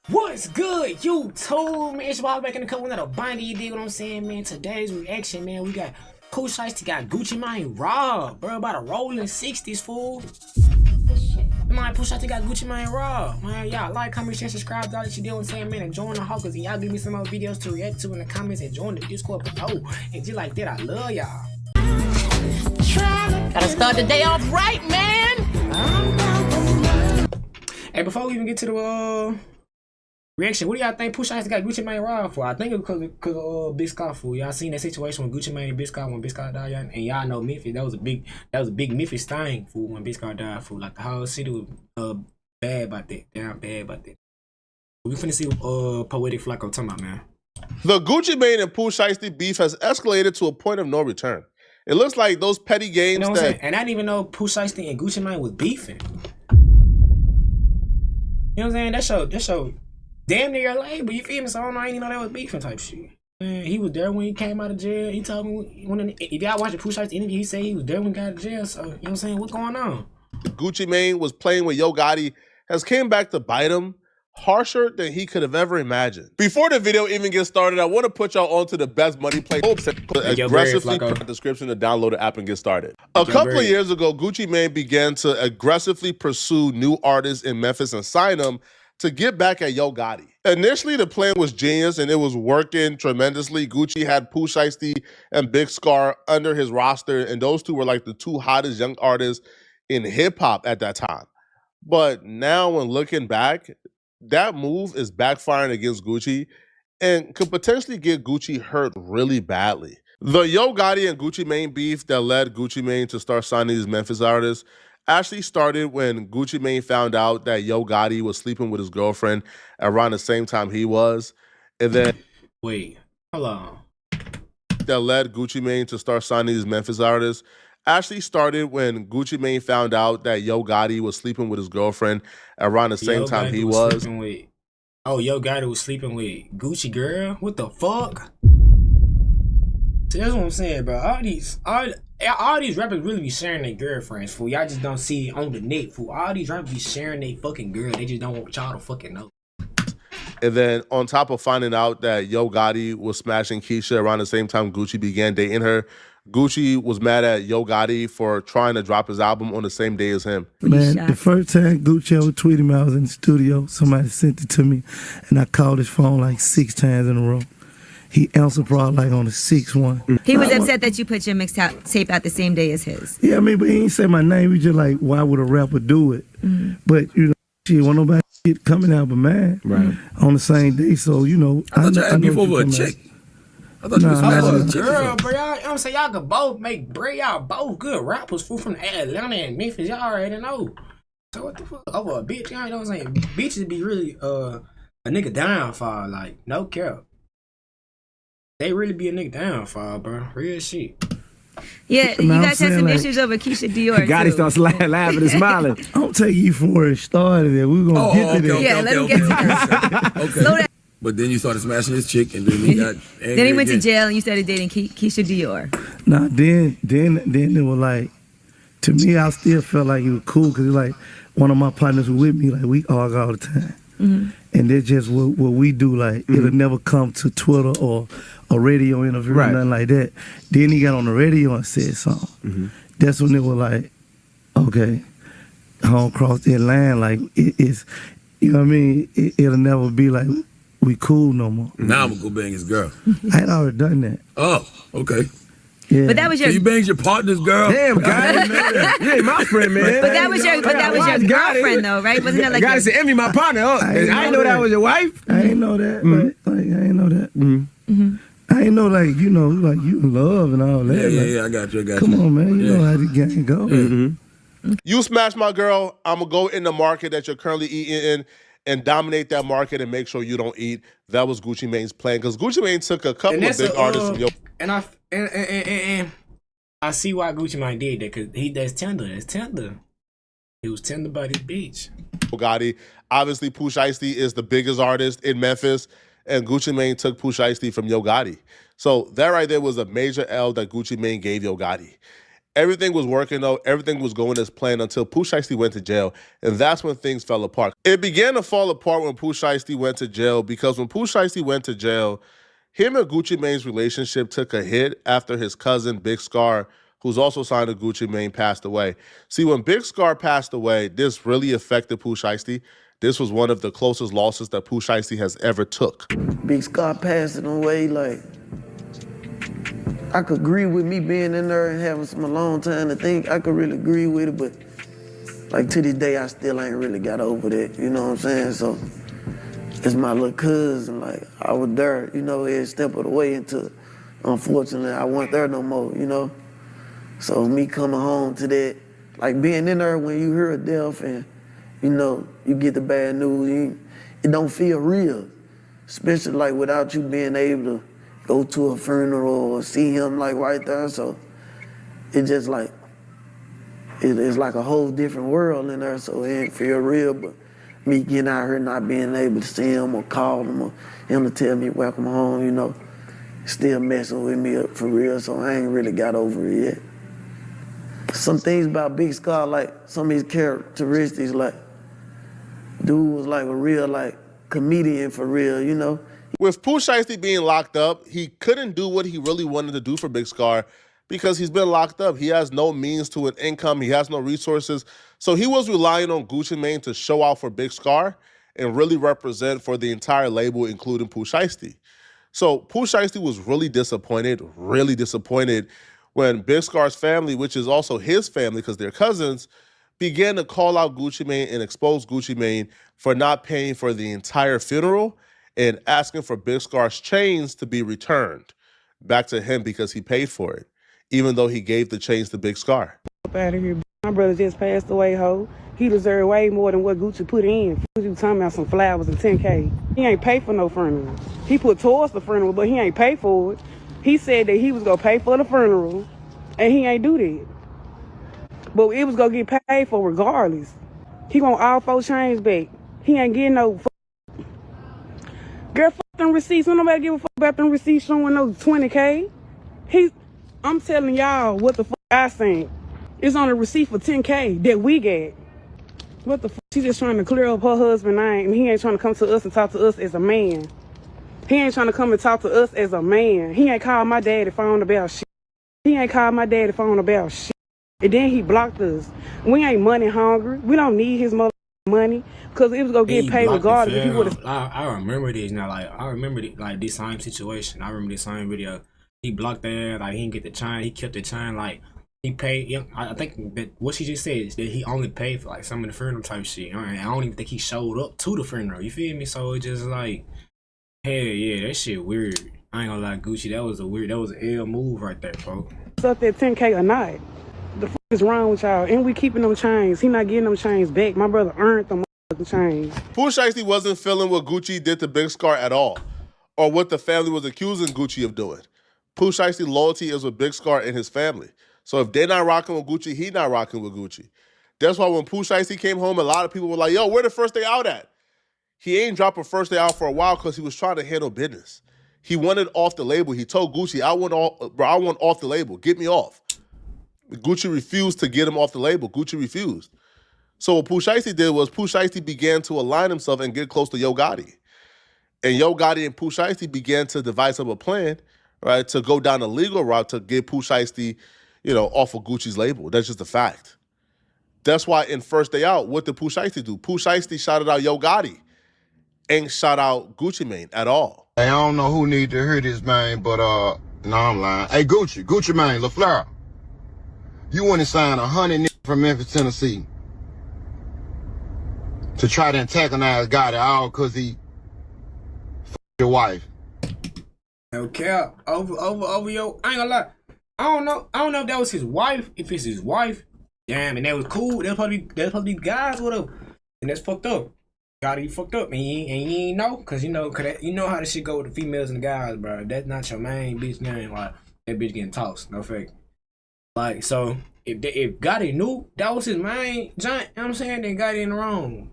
What's good, YouTube? Man, it's about making a couple of binder, you dig what I'm saying, man? Today's reaction, man, we got Pooh, Shiesty, got Gucci Mane robbed, bro, about a rolling 60s, fool. Man, Pooh, Shiesty got Gucci Mane robbed. Man, y'all like, comment, share, subscribe, all that you do what I'm saying, man, and join the hawkers, and y'all give me some more videos to react to in the comments, and join the Discord below. And just like that, I love y'all. Gotta start the day off right, man! Hey, before we even get to the, reaction, what do y'all think Pooh Shiesty got Gucci Mane robbed for? I think it was because of Big Scarr, fool. Y'all seen that situation with Gucci Mane and Big Scarr when Big Scarr died, and y'all know Memphis. That was a big Memphis thing, fool. When Big Scarr died, fool. Like the whole city was bad about that. Damn bad about that. We finna see Poetic Flacco talking about, man. The Gucci Mane and Pooh Shiesty beef has escalated to a point of no return. It looks like those petty games, you know what I'm saying? And I didn't even know Pooh Shiesty and Gucci Mane was beefing. You know what I'm saying? That show. Damn near your label, you feel me? So I didn't even know that was beefing type shit. Man, he was there when he came out of jail. He told me, if y'all watch the Pooh Shiesty interview, he said he was there when he got out of jail. So, you know what I'm saying? What's going on? Gucci Mane was playing with Yo Gotti has came back to bite him harsher than he could have ever imagined. Before the video even gets started, I want to put y'all onto the best money play. Aggressively put the description to download the app and get started. A couple of years ago, Gucci Mane began to aggressively pursue new artists in Memphis and sign them to get back at Yo Gotti. Initially, the plan was genius and it was working tremendously. Gucci had Pooh Shiesty and Big Scarr under his roster, and those two were like the two hottest young artists in hip-hop at that time. But now when looking back, that move is backfiring against Gucci and could potentially get Gucci hurt really badly. The Yo Gotti and Gucci Mane beef that led Gucci Mane to start signing these Memphis artists actually started when Gucci Mane found out that Yo Gotti was sleeping with his girlfriend around the same time he was. And then wait, hold on. That led Gucci Mane to start signing these Memphis artists actually started when Gucci Mane found out that Yo Gotti was sleeping with his girlfriend around the same time he was. Oh, Yo Gotti was sleeping with Gucci girl? What the fuck? See, that's what I'm saying, bro. All these rappers really be sharing their girlfriends, fool. Y'all just don't see it on the net, fool. All these rappers be sharing their fucking girl. They just don't want y'all to fucking know. And then on top of finding out that Yo Gotti was smashing Keisha around the same time Gucci began dating her, Gucci was mad at Yo Gotti for trying to drop his album on the same day as him. Man, the first time Gucci ever tweeted me, I was in the studio. Somebody sent it to me, and I called his phone like 6 times in a row. He answered probably like on the 6th one. He was upset that you put your mixtape out the same day as his. Yeah, I mean, but he ain't say my name. He just like, why would a rapper do it? But, you know, shit, want nobody shit coming out but mine on the same day. So, you know. I thought you had beef over a chick. I thought you was smashing a chick. Girl, bro, y'all, you know what I'm saying? Y'all could both make bread. Y'all both good rappers, fool, from Atlanta and Memphis. Y'all already know. So what the fuck? Over a bitch, y'all know what I'm saying? Bitches be really, a nigga downfall, like, no cap. They really be a nigga downfall, bro. Real shit. Yeah, you guys had some issues over Keisha Dior. Gotti starts laughing and smiling. I'm taking you from where it started. We're gonna get to that. Yeah, let him get to that. Okay. Slow down. But then you started smashing his chick, and then he got angry. Then he went to jail, and you started dating Keisha Dior. Nah, then it was like, to me, I still felt like it was cool because like one of my partners was with me. Like we argue all the time. And that's just what we do. Like it'll never come to Twitter or a radio interview or nothing like that. Then he got on the radio and said something. That's when it was like, okay, I don't cross that line. Like it's, you know what I mean? It'll never be like we cool no more. Now I'm gonna go bang his girl. I had already done that. Oh, okay. Yeah. But that was your. So you banged your partner's girl. Damn, Gotti. You ain't my friend, man. But that was your girlfriend, though, right? Wasn't that like? Gotti said, "Envy my partner." I didn't know that was your wife. I didn't know that. Like I didn't know that. I ain't know, like, you know, like you in love and all that. Yeah, I got you. Come on, man. You know how the game go. You smash my girl, I'm going to go in the market that you're currently eating in and dominate that market and make sure you don't eat. That was Gucci Mane's plan. Because Gucci Mane took a couple of big artists from Yo. And I see why Gucci Mane did that, because that's tender. It's tender. He was tender by this bitch. Gotti. Obviously, Pooh Shiesty is the biggest artist in Memphis. And Gucci Mane took Pooh Shiesty from Yo Gotti. So that right there was a major L that Gucci Mane gave Yo Gotti. Everything was working though. Everything was going as planned until Pooh Shiesty went to jail. And that's when things fell apart. It began to fall apart when Pooh Shiesty went to jail, because when Pooh Shiesty went to jail, him and Gucci Mane's relationship took a hit after his cousin, Big Scarr, who's also signed to Gucci Mane, passed away. See, when Big Scarr passed away, this really affected Pooh Shiesty. This was one of the closest losses that Pooh Shiesty has ever took. Big Scarr passing away, like, I could agree with me being in there and having some alone time to think. I could really agree with it, but like to this day, I still ain't really got over that, you know what I'm saying? So it's my little cousin, like, I was there, you know, every step of the way until, unfortunately, I wasn't there no more, you know? So me coming home to that, like being in there when you hear a death and, you know, you get the bad news, it don't feel real, especially like without you being able to go to a funeral or see him like right there. So it just like, it's like a whole different world in there, so it ain't feel real. But me getting out here not being able to see him or call him or him to tell me welcome home, you know, still messing with me up for real, so I ain't really got over it yet. Some things about Big Scarr, like some of his characteristics, like dude was like a real like comedian for real, you know. With Pooh Shiesty being locked up, he couldn't do what he really wanted to do for Big Scarr because he's been locked up. He has no means to an income. He has no resources. So he was relying on Gucci Mane to show out for Big Scarr and really represent for the entire label, including Pooh Shiesty. So Pooh Shiesty was really disappointed when Big Scarr's family, which is also his family because they're cousins, began to call out Gucci Mane and expose Gucci Mane for not paying for the entire funeral and asking for Big Scarr's chains to be returned back to him because he paid for it, even though he gave the chains to Big Scarr. Up out of here. My brother just passed away, ho. He deserved way more than what Gucci put in. You talking about some flowers and 10K. He ain't pay for no funeral. He put towards the funeral, but he ain't pay for it. He said that he was gonna pay for the funeral, and he ain't do that. But it was gonna get paid for regardless. He want all 4 chains back. He ain't getting no. Girl, fuck them receipts. Don't nobody give a fuck about them receipts showing no 20K. I'm telling y'all what the fuck I think. It's on a receipt for 10K that we get. What the fuck? She just trying to clear up her husband's name. He ain't trying to come to us and talk to us as a man. He ain't trying to come and talk to us as a man. He ain't called my daddy phone about shit. He ain't called my daddy phone about shit. And then he blocked us. We ain't money hungry. We don't need his mother money because it was gonna get paid regardless. If he would have. I remember this now. Like I remember like this same situation. I remember this same video. He blocked that. Like he didn't get the chain. He kept the chain. Like he paid. I think that what she just said is that he only paid for like some of the funeral type shit. I don't even think he showed up to the funeral. You feel me? So it just like, hell yeah, that shit weird. I ain't gonna lie, Gucci. That was an L move right there, folks. It's up there 10K a night. The fuck is wrong with y'all? And we keeping them chains. He not getting them chains back. My brother earned them chains. Pooh Shiesty wasn't feeling what Gucci did to Big Scarr at all, or what the family was accusing Gucci of doing. Pooh Shiesty loyalty is with Big Scarr and his family. So if they're not rocking with Gucci, he not rocking with Gucci. That's why when Pooh Shiesty came home, a lot of people were like, yo, where the first day out at? He ain't dropped a first day out for a while because he was trying to handle business. He wanted off the label. He told Gucci, I want off the label. Get me off. Gucci refused to get him off the label. Gucci refused. So what Pooh Shiesty did was Pooh Shiesty began to align himself and get close to Yo Gotti. And Yo Gotti and Pooh Shiesty began to devise up a plan, right, to go down a legal route to get Pooh Shiesty, off of Gucci's label. That's just a fact. That's why in First Day Out, what did Pooh Shiesty do? Pooh Shiesty shouted out Yo Gotti. Ain't shout out Gucci Mane at all. Hey, I don't know who need to hear this, man, but no, I'm lying. Hey, Gucci Mane, LaFleur. You want to sign 100 niggas from Memphis, Tennessee to try to antagonize Gotti all because he your wife. Okay, over yo. I ain't gonna lie. I don't know if that was his wife. If it's his wife, damn, and that was cool. That's probably guys with him, and that's fucked up. Gotti fucked up, and you ain't know, cause you know how the shit go with the females and the guys, bro. If that's not your main bitch name, like that bitch getting tossed. No fake. Like, so, if Gotti knew that was his main giant, you know what I'm saying, then Gotti in the wrong.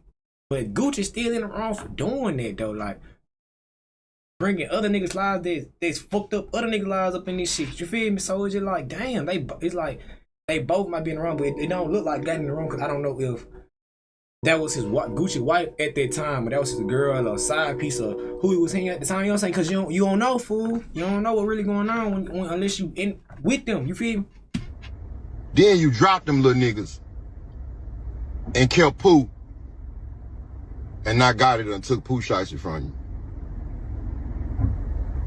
But Gucci still in the wrong for doing that, though. Like, bringing other niggas' lives, they fucked up other niggas' lives up in this shit. You feel me? So it's just like, damn, it's like, They both might be in the room, but it don't look like that in the room because I don't know if that was his Gucci wife at that time, or that was his girl or side piece of who he was hanging at the time. You know what I'm saying? Because you don't know, fool. You don't know what really going on when unless you in with them. You feel me? Then you dropped them little niggas and kept Pooh and not got it and took Pooh Shiesty from you.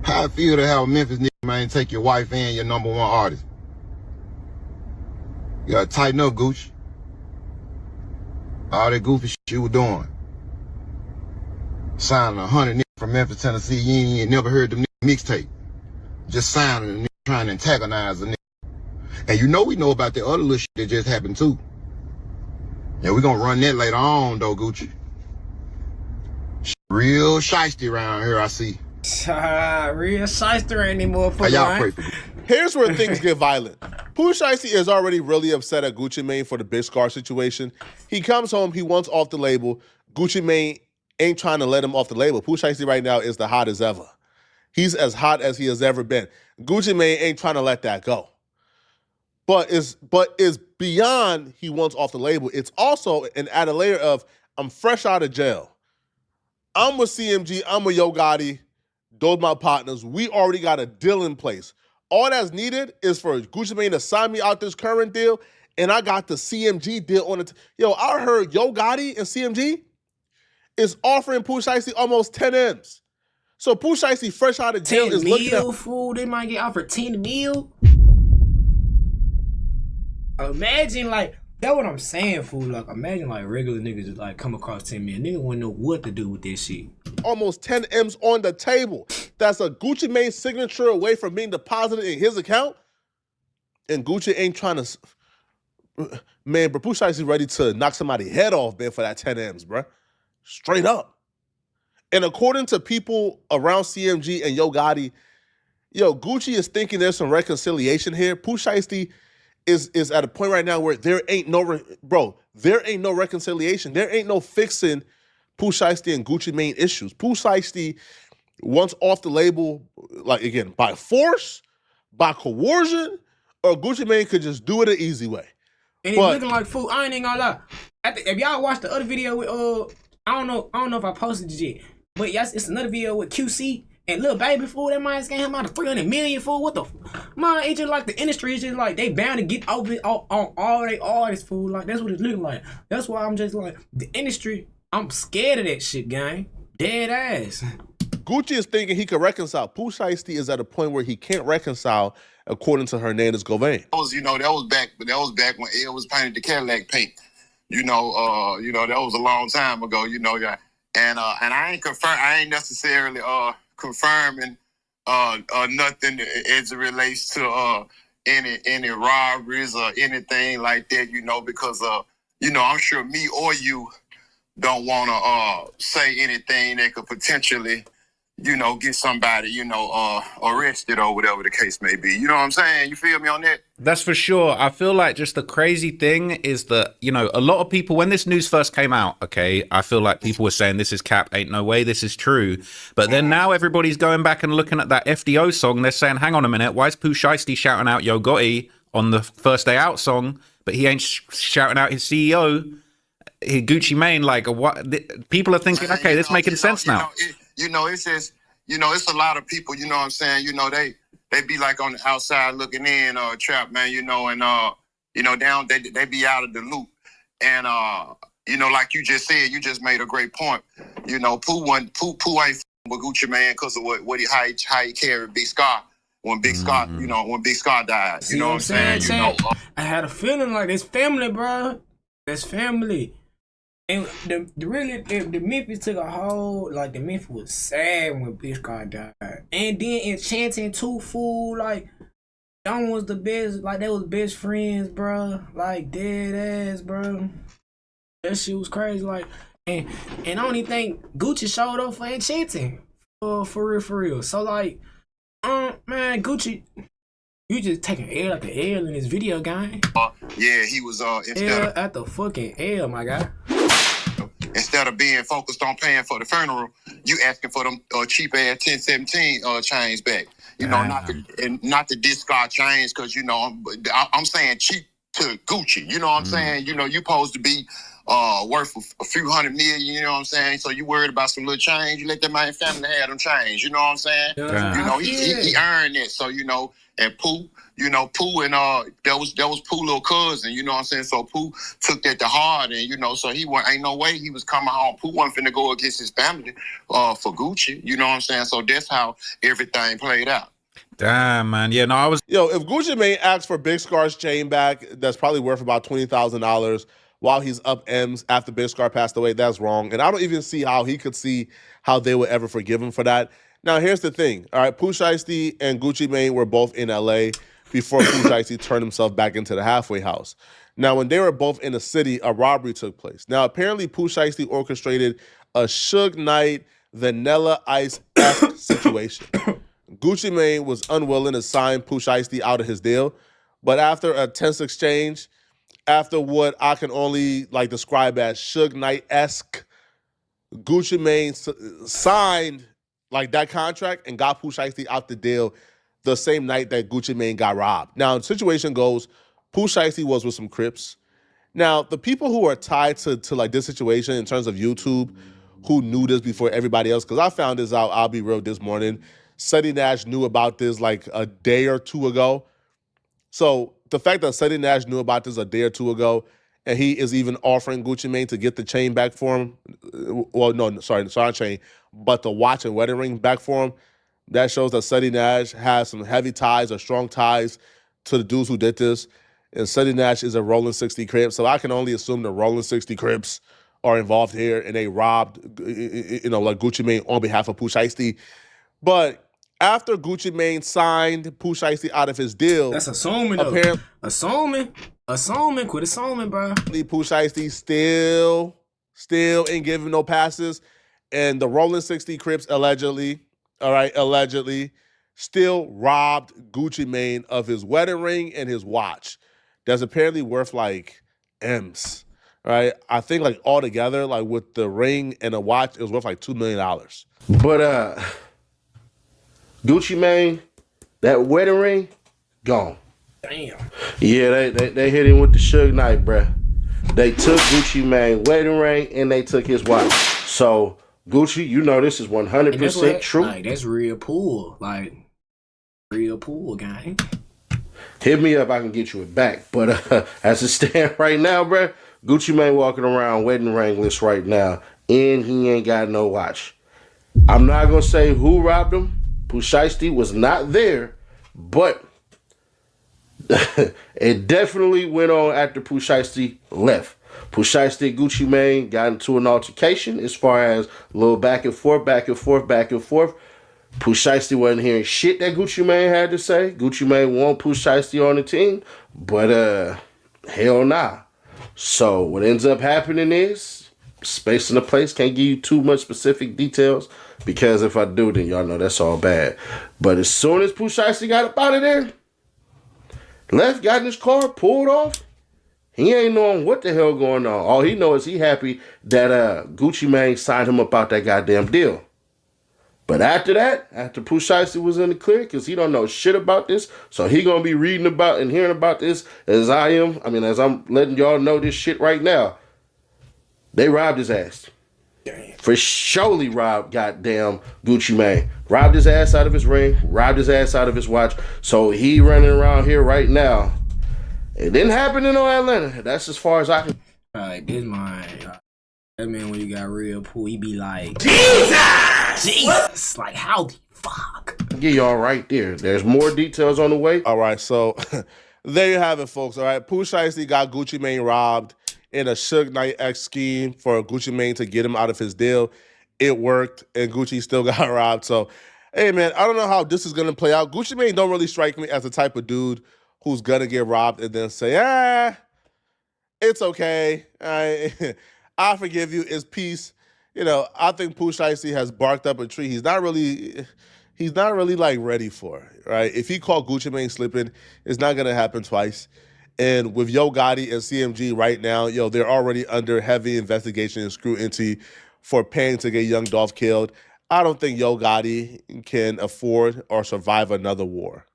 How I feel to have a Memphis nigga, man, take your wife and your #1 artist. You gotta tighten up, Gucci. All that goofy shit you were doing. Signing 100 niggas from Memphis, Tennessee, you ain't never heard them niggas mixtape. Just signing a nigga trying to antagonize a nigga. And you know we know about the other little shit that just happened too. Yeah, we gonna run that later on though, Gucci. Real shiesty around here, I see. Real shiesty anymore. How y'all pray for me? Here's where things get violent. Pooh Shiesty is already really upset at Gucci Mane for the Big Scarr situation. He comes home, he wants off the label. Gucci Mane ain't trying to let him off the label. Pooh Shiesty right now is the hottest ever. He's as hot as he has ever been. Gucci Mane ain't trying to let that go. But it's beyond he wants off the label. It's also an added layer of I'm fresh out of jail. I'm with CMG, I'm with Yo Gotti. Those my partners. We already got a deal in place. All that's needed is for Gucci Mane to sign me out this current deal, and I got the CMG deal on it. Yo, I heard Yo Gotti and CMG is offering Pooh Shiesty almost 10 M's. So Pooh Shiesty fresh out of jail is looking at... fool, they might get offered 10 mil. Imagine, like, that's what I'm saying, fool. Like, imagine, like, regular niggas just, like, come across 10 mil. Niggas wouldn't know what to do with this shit. Almost 10 M's on the table. That's a Gucci Mane signature away from being deposited in his account. And Gucci ain't trying to... Man, bro, Pooh Shiesty ready to knock somebody's head off, man, for that 10 M's, bro. Straight up. And according to people around CMG and Yo Gotti, yo, Gucci is thinking there's some reconciliation here. Pooh Shiesty is at a point right now where there ain't no, there ain't no reconciliation. There ain't no fixing Pooh Shiesty and Gucci Mane issues. Pooh Shiesty wants off the label, like, again, by force, by coercion, or Gucci Mane could just do it an easy way. And it's looking like, fool, I ain't even gonna lie. If y'all watched the other video with, I don't know if I posted it yet, but yes, it's another video with QC and Lil Baby, fool. That might scam him out of 300 million, fool. What the man? It's just like the industry is just like they bound to get over it on all they artists, fool. Like that's what it's looking like. That's why I'm just like the industry. I'm scared of that shit, gang. Dead ass. Gucci is thinking he could reconcile. Pooh Shiesty is at a point where he can't reconcile, according to Hernandez Govain. That was back when L was painted the Cadillac paint. That was a long time ago. And I ain't necessarily confirming nothing as it relates to any robberies or anything like that. Because I'm sure me or you don't want to say anything that could potentially, get somebody, arrested or whatever the case may be. You know what I'm saying? You feel me on that? That's for sure. I feel like just the crazy thing is that, a lot of people, when this news first came out, okay, I feel like people were saying this is cap, ain't no way this is true. But then now everybody's going back and looking at that FDO song. They're saying, hang on a minute, why is Pooh Shiesty shouting out Yo Gotti on the First Day Out song, but he ain't shouting out his CEO, Gucci Mane? Like, what? People are thinking, okay, this making sense now. It's just, it's a lot of people, you know what I'm saying? They be like on the outside looking in, trap, man, and they be out of the loop. And like you just said, you just made a great point. Pooh ain't with Gucci Mane because of how he carried Big Scarr when Big Scarr, when Big Scarr died. You know what I'm saying? I had a feeling like it's family, bro. That's family. And the Memphis took a whole, like, the Memphis was sad when Big Scarr died. And then Enchanting too, fool, like, them was the best, like, they was best friends, bro. Like, dead ass, bro. That shit was crazy, like, and I don't even think Gucci showed up for Enchanting. For real. So, like, man, Gucci, you just taking L at the L in this video, gang. Yeah, he was, L at the fucking L, my guy. Instead of being focused on paying for the funeral, you asking for them cheap ass 1017 chains back. Not the discard chains, because I'm saying cheap to Gucci. You know what I'm saying? You know, you supposed to be worth a few hundred million, you know what I'm saying? So you worried about some little change, you let that man family have them change, you know what I'm saying? You know, he earned it. So, you know, and Pooh, you know, Pooh and that was Pooh little cousin, you know what I'm saying? So Pooh took that to heart, and you know, so ain't no way he was coming home. Pooh wasn't finna go against his family for Gucci, you know what I'm saying? So that's how everything played out. Damn, man. Yeah, no, I was. Yo, if Gucci Mane asks for Big Scar's chain back, that's probably worth about $20,000 while he's up M's after Big Scarr passed away. That's wrong. And I don't even see how he could see how they would ever forgive him for that. Now, here's the thing. All right, Pooh Shiesty and Gucci Mane were both in LA before Pooh Shiesty turned himself back into the halfway house. Now, when they were both in the city, a robbery took place. Now, apparently, Pooh Shiesty orchestrated a Suge Knight, Vanilla Ice-esque situation. Gucci Mane was unwilling to sign Pooh Shiesty out of his deal, but after a tense exchange, after what I can only like describe as Suge Knight-esque, Gucci Mane signed like that contract and got Pooh Shiesty out the deal the same night that Gucci Mane got robbed. Now, the situation goes, Pooh Shiesty was with some Crips. Now, the people who are tied to like this situation in terms of YouTube, who knew this before everybody else, because I found this out, I'll be real, this morning. Seti Nash knew about this like a day or two ago. So the fact that Seti Nash knew about this a day or two ago, and he is even offering Gucci Mane to get the chain back for him, well, no, sorry, not chain, but the watch and wedding ring back for him, that shows that Seti Nash has some heavy ties or strong ties to the dudes who did this. And Seti Nash is a Rolling 60 Crip, so I can only assume the Rolling 60 Crips are involved here, and they robbed, you know, like Gucci Mane on behalf of Pooh Shiesty. But after Gucci Mane signed Pooh Shiesty out of his deal, that's assuming, though. Apparently, quit assuming, bro. Pooh Shiesty still ain't giving no passes, and the Rolling 60 Crips allegedly, still robbed Gucci Mane of his wedding ring and his watch. That's apparently worth like M's, right? I think like altogether, like with the ring and the watch, it was worth like $2 million. But Gucci Mane, that wedding ring, gone. Damn. Yeah, they hit him with the Suge Knight, bruh. They took Gucci Mane wedding ring and they took his watch. So Gucci, you know this is 100% true. Like that's real pool, like real pool, gang. Hit me up, I can get you it back. But as it stands right now, bruh, Gucci Mane walking around wedding ringless right now, and he ain't got no watch. I'm not gonna say who robbed him. Pooh Shiesty was not there, but it definitely went on after Pooh Shiesty left. Pooh Shiesty and Gucci Mane got into an altercation as far as a little back and forth. Pooh Shiesty wasn't hearing shit that Gucci Mane had to say. Gucci Mane want Pooh Shiesty on the team, but hell nah. So what ends up happening is Space in the Place can't give you too much specific details, because if I do, then y'all know that's all bad. But as soon as Pooh Shiesty got up out of there, left, got in his car, pulled off, he ain't knowing what the hell going on. All he knows is he happy that Gucci Mane signed him up out that goddamn deal. But after that, after Pooh Shiesty was in the clear, because he don't know shit about this, so he gonna be reading about and hearing about this as as I'm letting y'all know this shit right now. They robbed his ass. For surely robbed goddamn Gucci Mane. Robbed his ass out of his ring. Robbed his ass out of his watch. So he running around here right now. It didn't happen in Atlanta. That's as far as I can. Alright, this mine. That man, when you got real Pooh, he be like, Jesus! Like, how the fuck? Get y'all right there. There's more details on the way. All right, so there you have it, folks. All right, Pooh Shiesty got Gucci Mane robbed in a Suge Knight-esque scheme for Gucci Mane to get him out of his deal. It worked, and Gucci still got robbed. So, hey, man, I don't know how this is going to play out. Gucci Mane don't really strike me as the type of dude who's going to get robbed and then say, it's okay. I forgive you. It's peace. You know, I think Pooh Shiesty has barked up a tree. He's not really like ready for it, right? If he caught Gucci Mane slipping, it's not going to happen twice. And with Yo Gotti and CMG right now, they're already under heavy investigation and scrutiny for paying to get Young Dolph killed. I don't think Yo Gotti can afford or survive another war.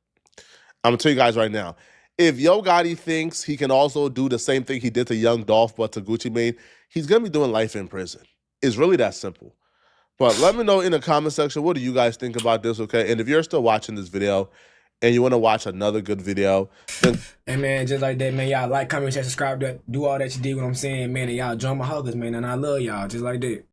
I'm going to tell you guys right now, If Yo Gotti thinks he can also do the same thing he did to Young Dolph but to Gucci Mane, he's gonna be doing life in prison. It's really that simple. But let me know in the comment section, what do you guys think about this, okay? And if you're still watching this video and you want to watch another good video, then... And man, just like that, man, y'all like, comment, share, subscribe, do all that you did, what I'm saying, man, and y'all join my huggers, man, and I love y'all, just like that.